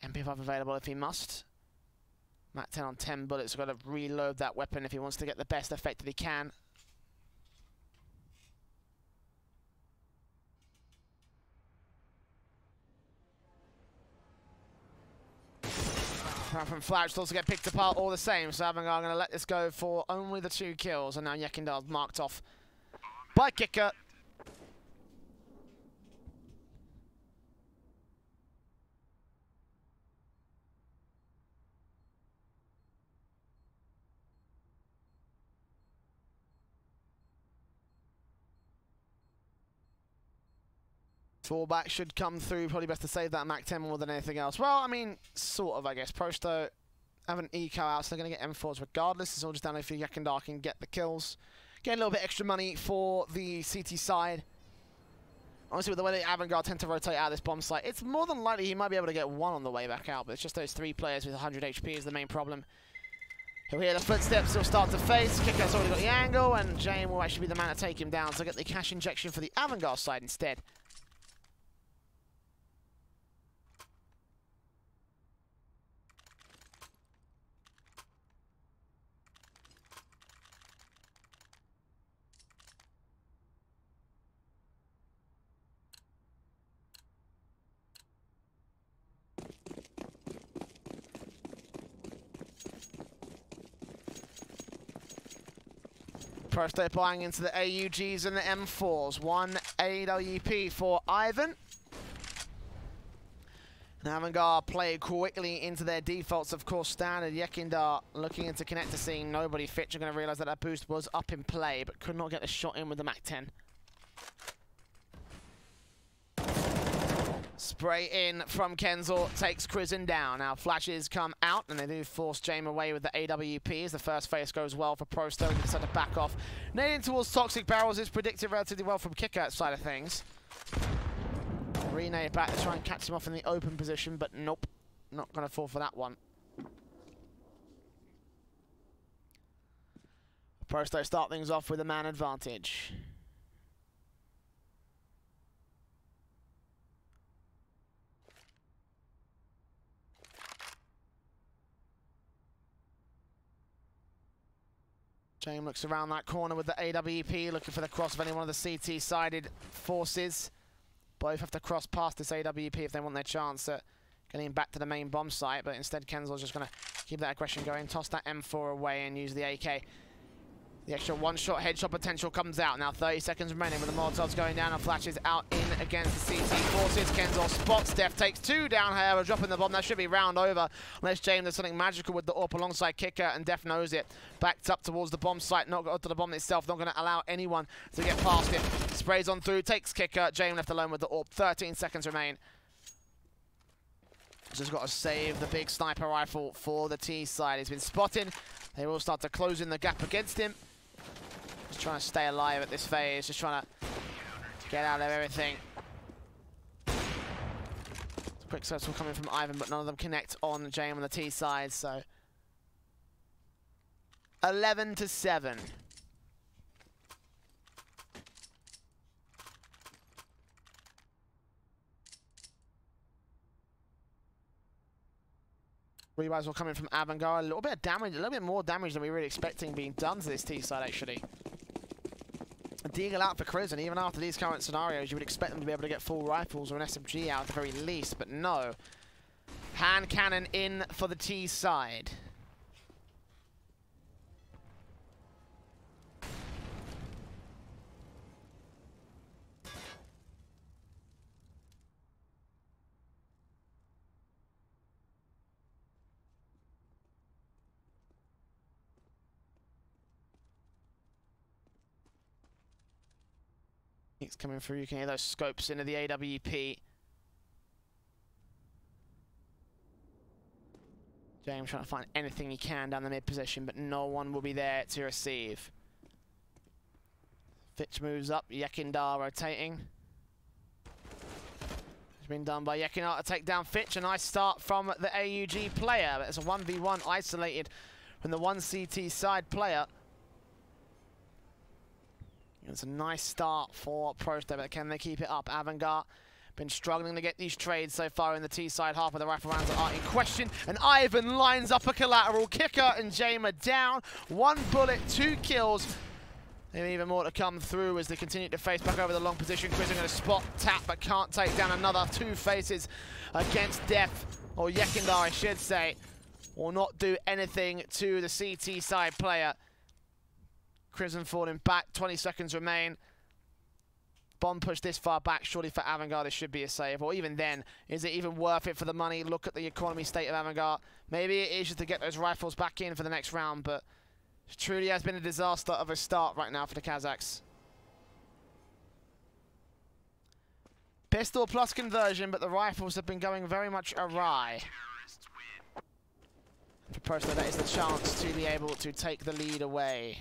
MP5 available if he must. Mac 10 on 10 bullets. Got to reload that weapon if he wants to get the best effect that he can. From Flash to also get picked apart all the same, so AVANGAR are going to let this go for only the 2 kills, and now Yekindar's marked off by Kicker. Fallback should come through. Probably best to save that Mac 10 more than anything else. Well, I mean, sort of, I guess. Prosto have an eco out, so they're going to get M4s regardless. It's all just down if Yekindar can get the kills. Get a little bit extra money for the CT side. Honestly, with the way that AVANGAR tend to rotate out of this bomb site, it's more than likely he might be able to get 1 on the way back out, but it's just those 3 players with 100 HP is the main problem. He'll hear the footsteps, he'll start to face. Kicker's already got the angle, and Jane will actually be the man to take him down, so get the cash injection for the AVANGAR side instead. First they're buying into the AUGs and the M4s. 1 AWP for Ivan. And AVANGAR play quickly into their defaults, of course, standard. Yekindar looking into connector, seeing nobody. Fitch are going to realize that that boost was up in play, but could not get the shot in with the Mac 10. Spray in from Kenzel, takes Crizzen down. Now flashes come out, and they do force Jame away with the AWP as the first phase goes well for Prosto. He decided to back off. Nading towards Toxic Barrels is predicted relatively well from Kicker side of things. Renade back to try and catch him off in the open position, but nope. Not going to fall for that one. Prosto start things off with a man advantage. Jame looks around that corner with the AWP, looking for the cross of any one of the CT-sided forces. Both have to cross past this AWP if they want their chance at getting back to the main bomb site, but instead Kenzel's just going to keep that aggression going, toss that M4 away and use the AK. The extra 1-shot headshot potential comes out. Now 30 seconds remaining with the Molotovs going down and flashes out in against the CT forces. Kenzel spots, Def takes 2 down, however, dropping the bomb. That should be round over unless James does something magical with the AWP alongside Kicker, and Def knows it. Backed up towards the bomb site, not got to the bomb itself, not going to allow anyone to get past it. Sprays on through, takes Kicker. James left alone with the AWP. 13 seconds remain. Just got to save the big sniper rifle for the T side. He's been spotted. They will start to close in the gap against him. Just trying to stay alive at this phase, just trying to get out of everything. Quick circle coming from Ivan, but none of them connect on Jame on the T side, so 11-7. Rebuys will come in from AVANGAR. A little bit of damage, a little bit more damage than we were really expecting being done to this T side, actually. A deagle out for Crizzen. Even after these current scenarios, you would expect them to be able to get full rifles or an SMG out at the very least, but no. Hand cannon in for the T side. It's coming through. You can hear those scopes into the AWP. James trying to find anything he can down the mid position, but no one will be there to receive. Fitch moves up. Yekindar rotating. It's been done by Yekindar to take down Fitch. A nice start from the AUG player. But it's a 1v1 isolated from the 1CT side player. It's a nice start for Prosto, but can they keep it up? AVANGAR been struggling to get these trades so far in the T-side half of the rifle rounds are in question. And Ivan lines up a collateral kicker and Jamer down. 1 bullet, 2 kills. And even more to come through as they continue to face back over the long position. Chris are going to spot, tap, but can't take down another 2 faces against Def, or Yekindar I should say. Will not do anything to the CT side player. Crimson falling back, 20 seconds remain. Bomb push this far back, surely for AVANGAR this should be a save. Or even then, is it even worth it for the money? Look at the economy state of AVANGAR. Maybe it is just to get those rifles back in for the next round, but it truly has been a disaster of a start right now for the Kazakhs. Pistol plus conversion, but the rifles have been going very much awry. For Prosto, that is the chance to be able to take the lead away.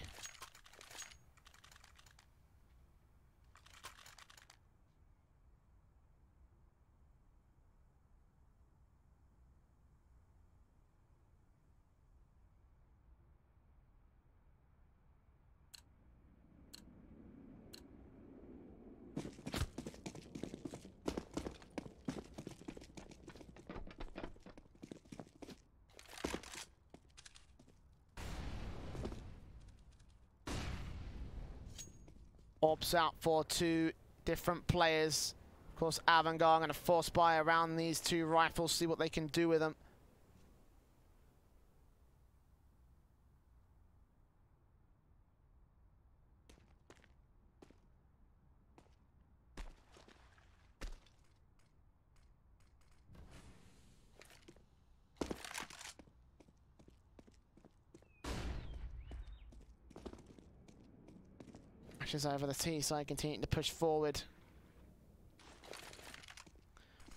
Orbs out for 2 different players. Of course, AVANGAR going to force buy around these 2 rifles, see what they can do with them. Over the T side, continuing to push forward.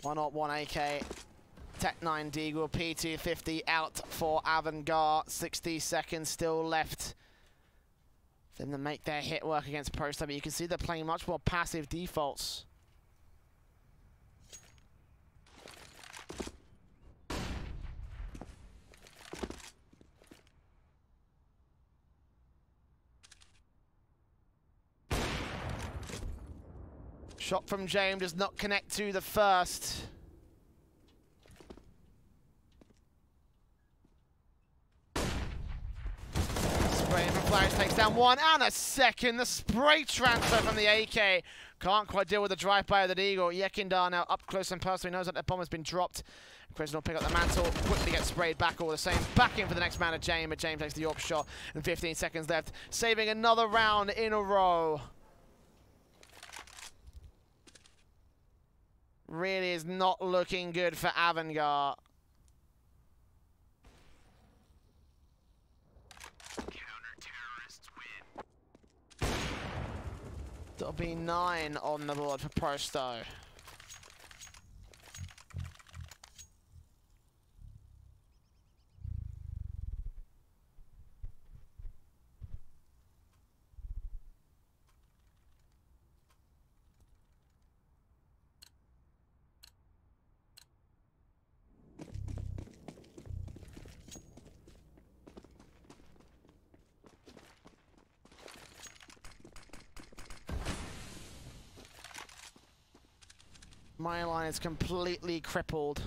101 AK, Tech 9 Deagle, P250 out for AVANGAR. 60 seconds still left for them to make their hit work against Prosto, but you can see they're playing much more passive defaults. Shot from James does not connect to the first. Spray from Flash takes down 1 and a second. The spray transfer from the AK. Can't quite deal with the drive-by of the Eagle. Yekindar now up close and personal. He knows that the bomb has been dropped. Chris will pick up the mantle, quickly get sprayed back all the same. Back in for the next man of James, but James takes the AWP shot and 15 seconds left. Saving another round in a row. Really is not looking good for AVANGAR. Counter-terrorists win. That'll be 9 on the board for Prosto. My line is completely crippled.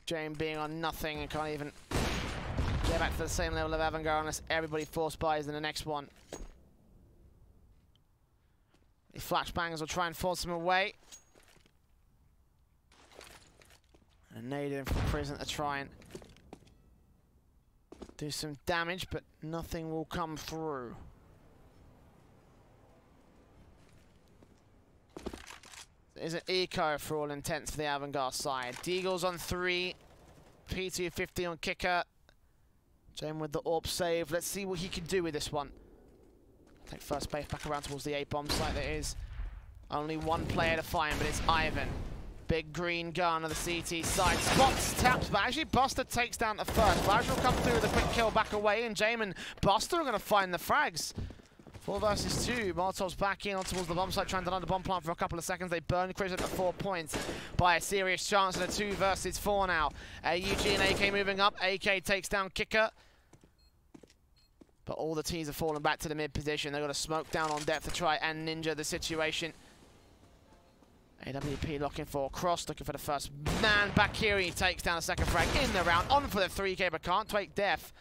James being on nothing and can't even get back to the same level of AVANGAR unless everybody force buys in the next one. The flashbangs will try and force him away. And nade him from prison to try and do some damage, but nothing will come through. is an eco for all intents for the AVANGAR side. Deagle's on 3. P250 on kicker. Jame with the AWP save. Let's see what he can do with this one. Take first base back around towards the A-bomb site. There is only one player to find, but it's Ivan. Big green gun on the CT side. Spots, taps, but actually Buster takes down the first. Vlad will come through with a quick kill back away, and Jame and Buster are going to find the frags. 4 versus 2. Molotov's back in on towards the bomb site, trying to land the bomb plant for a couple of seconds. They burn Chris at the 4 points by a serious chance, and a 2 versus 4 now. UG and AK moving up. AK takes down kicker. But all the teams have fallen back to the mid position. They've got to smoke down on depth to try and ninja the situation. AWP looking for Cross, looking for the first man back here. He takes down a second frag in the round. On for the 3K, but can't take death.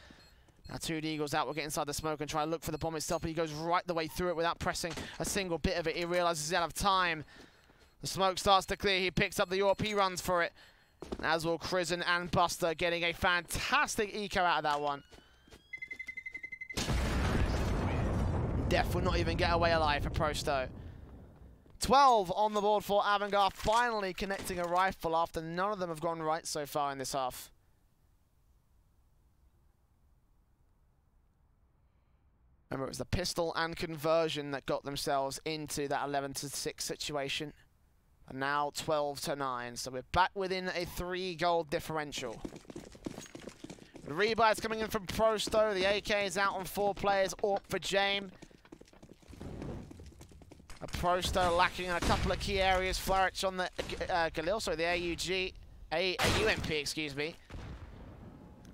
Now 2 Deagles out. We'll get inside the smoke and try and look for the bomb itself, but he goes right the way through it without pressing a single bit of it. He realizes he's out of time. The smoke starts to clear. He picks up the AWP, he runs for it. As will Crizzen and Buster, getting a fantastic eco out of that one. Def will not even get away alive for Prosto. 12 on the board for AVANGAR, finally connecting a rifle after none of them have gone right so far in this half. Remember, it was the pistol and conversion that got themselves into that 11-6 situation. And now 12-9, so we're back within a 3-goal differential. The rebuys coming in from Prosto. The AK is out on 4 players. AWP for Jame. A Prosto lacking in a couple of key areas. Flurich on the Galil, sorry, the AUMP, excuse me.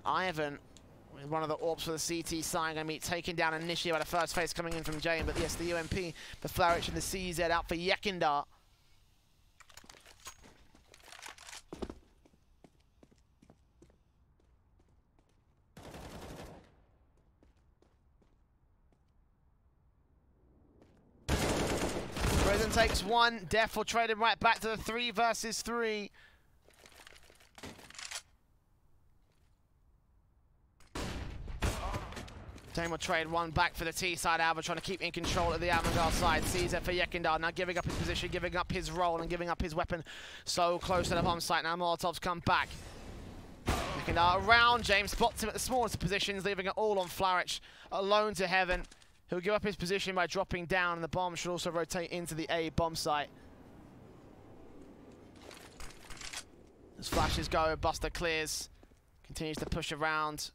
Ivan with one of the AWPs for the CT side, going to be taken down initially by the first phase coming in from Jame, but yes, the UMP for Flurich and the CZ out for Yekindar. Prison takes 1. Def will trade him right back to the 3 versus 3. Jame will trade 1 back for the T side. Alva trying to keep in control of the AVANGAR side. Caesar for Yekindar, now giving up his position, giving up his role, and giving up his weapon. So close to the bomb site. Now Molotov's come back. Yekindar around. James spots him at the smallest of positions, leaving it all on Flurich. Alone to heaven. He'll give up his position by dropping down, and the bomb should also rotate into the A bomb site. As flashes go, Buster clears. Continues to push around.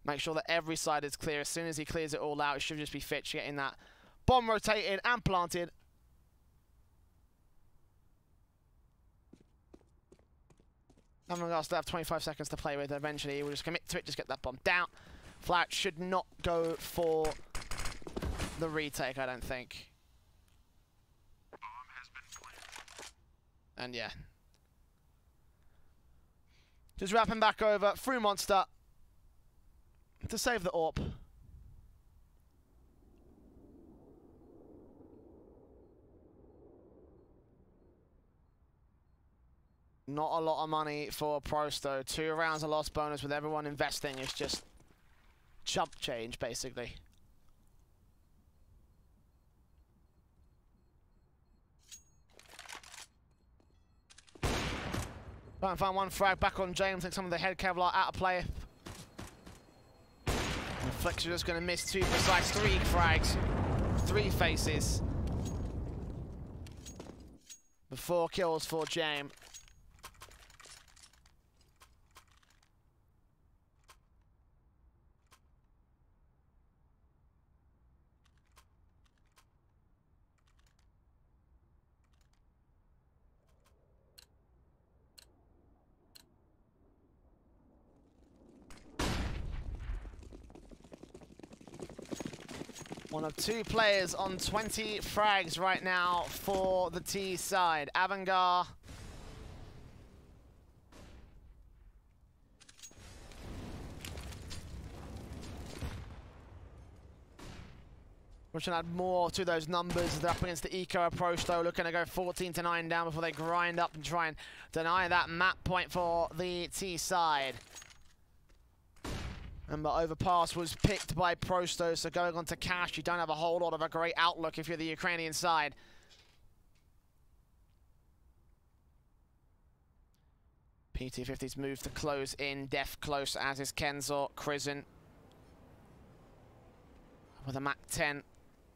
Make sure that every side is clear. As soon as he clears it all out, it should just be Fitch getting that bomb rotated and planted. AVANGAR still have 25 seconds to play with. Eventually, he will just commit to it, just get that bomb down. Flat should not go for the retake, I don't think. Bomb has been planted. And yeah. Just wrapping back over through Monster to save the AWP. Not a lot of money for Prosto. 2 rounds of lost bonus with everyone investing. It's just chump change, basically. Try and find 1 frag back on James. Take some of the head Kevlar out of play. Flex just going to miss 2 precise 3 frags. 3 faces. The 4 kills for Jame. One of 2 players on 20 frags right now for the T side. AVANGAR. We should add more to those numbers. They're up against the Eco approach though, looking to go 14-9 down before they grind up and try and deny that map point for the T side. Remember, Overpass was picked by Prosto, so going on to Cash, you don't have a whole lot of a great outlook if you're the Ukrainian side. PT50's move to close in. Def close, as is Kenzo. Crizin with a Mac 10.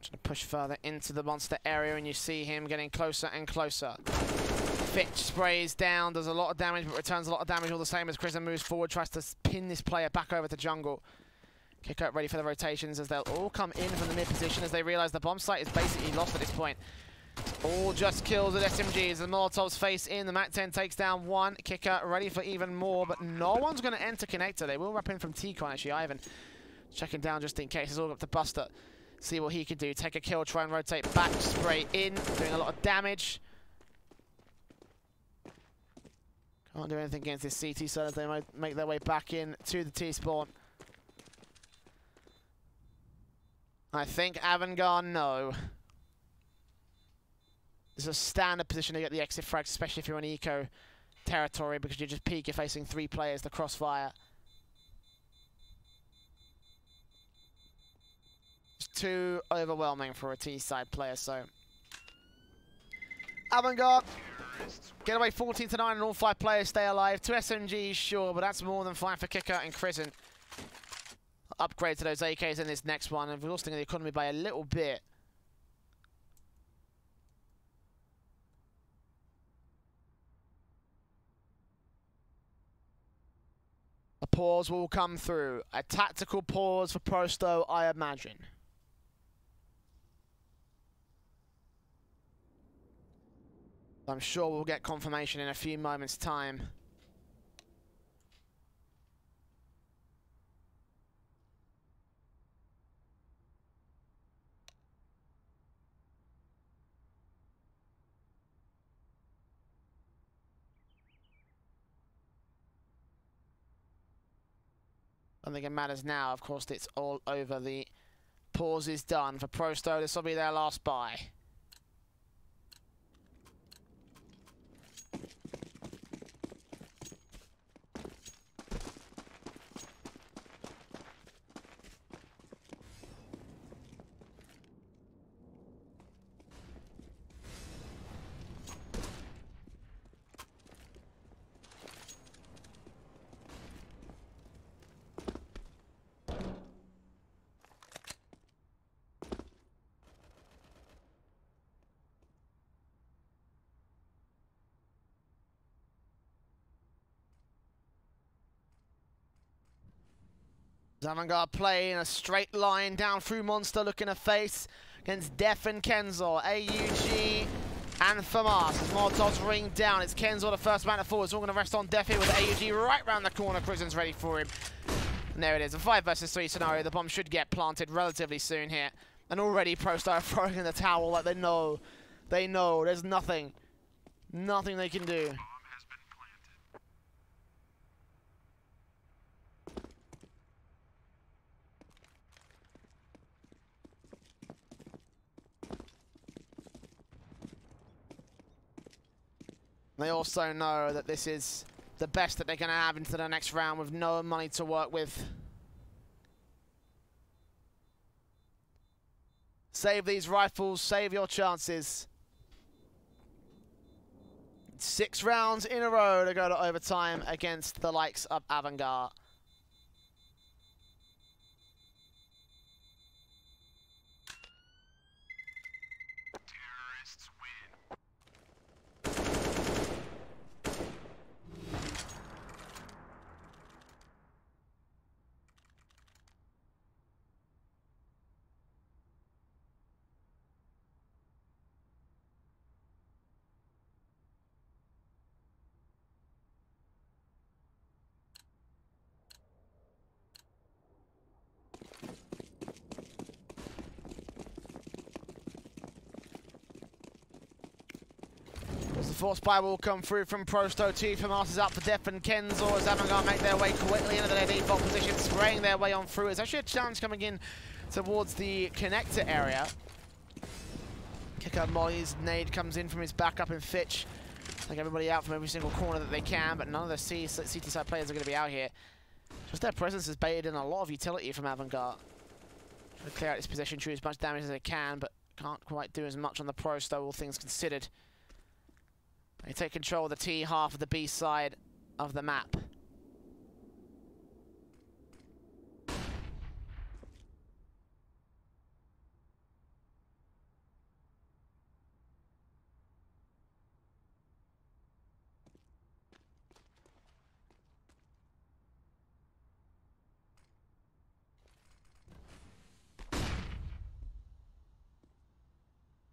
Trying to push further into the monster area, and you see him getting closer and closer. Fitch sprays down, does a lot of damage, but returns a lot of damage all the same as Crizin moves forward, tries to pin this player back over to jungle. Kick out ready for the rotations as they'll all come in from the mid position as they realize the bomb site is basically lost at this point. All just kills with SMGs. The Molotovs face in. The Mac 10 takes down one. Kicker ready for even more, but no one's going to enter connector. They will wrap in from T-Con, actually. Ivan checking down just in case. It's all up to Buster. See what he can do. Take a kill, try and rotate back, spray in, doing a lot of damage. Can't do anything against this CT, so as they might make their way back in to the T-spawn. I think AVANGAR, no. This is a standard position to get the exit frag, especially if you're in eco territory, because you just peek, you're facing 3 players to crossfire. It's too overwhelming for a T-side player, so. AVANGAR, get away 14 to 9 and all 5 players stay alive. 2 SMGs, sure, but that's more than fine for Kicker and Crizin. Upgrade to those AKs in this next one, and we're also the economy by a little bit. A pause will come through. A tactical pause for Prosto, I imagine. I'm sure we'll get confirmation in a few moments' time. I don't think it matters now. Of course, it's all over. The pause is done for Prosto. This will be their last buy. AVANGAR play in a straight line down through Monster, looking to face against Def and Kenzo. AUG and FAMAS. As Molotovs ring down, it's Kenzo, the first man to fall. It's all going to rest on Def here with AUG right round the corner. Crizin's ready for him. And there it is, a 5 versus 3 scenario. The bomb should get planted relatively soon here. And already Prosto are throwing in the towel like they know. They know there's nothing they can do. They also know that this is the best that they're going to have into the next round with no money to work with. Save these rifles, save your chances. 6 rounds in a row to go to overtime against the likes of AVANGAR. The force buy will come through from Prosto. 2 FAMAS is up for Def and Kenzo as AVANGAR make their way quickly into their default position, spraying their way on through. There's actually a challenge coming in towards the connector area. Kicker Molly's nade comes in from his backup in Fitch. Take everybody out from every single corner that they can, but none of the CT side players are going to be out here. Just their presence has baited in a lot of utility from AVANGAR. Trying to clear out this position, do as much damage as they can, but can't quite do as much on the Prosto, all things considered. They take control of the T half of the B side. of the map.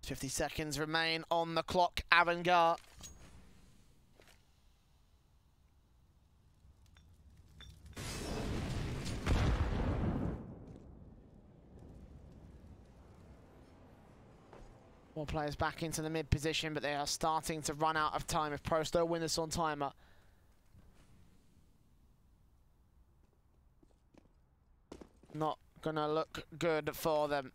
.50 seconds remain on the clock. AVANGAR. More players back into the mid position, but they are starting to run out of time if Prosto win this on timer. Not gonna look good for them.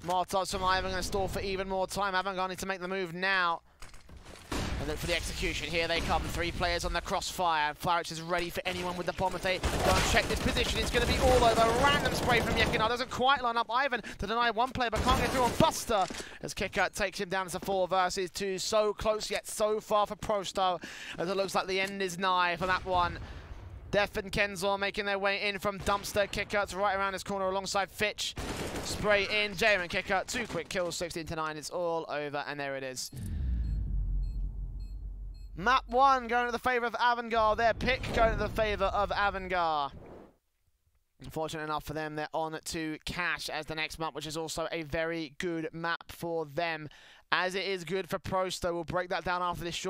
Molotovs from Ivan going to stall for even more time. AVANGAR need to make the move now. And look for the execution. Here they come. 3 players on the crossfire. Flaric is ready for anyone with the bomb. If they go and check this position, it's going to be all over. Random spray from Yekinar. Doesn't quite line up Ivan to deny one player, but can't get through on Buster. As Kicker takes him down to 4 versus 2. So close yet so far for Prosto. As it looks like the end is nigh for that one. Def and Kenzor making their way in from Dumpster. Kicker to right around his corner alongside Fitch. Spray in, Jamin Kicker, 2 quick kills, 16-9, it's all over, and there it is. Map 1 going to the favour of AVANGAR, their pick going to the favour of AVANGAR. Unfortunate enough for them, they're on to Cash as the next map, which is also a very good map for them, as it is good for Prosto. We'll break that down after this short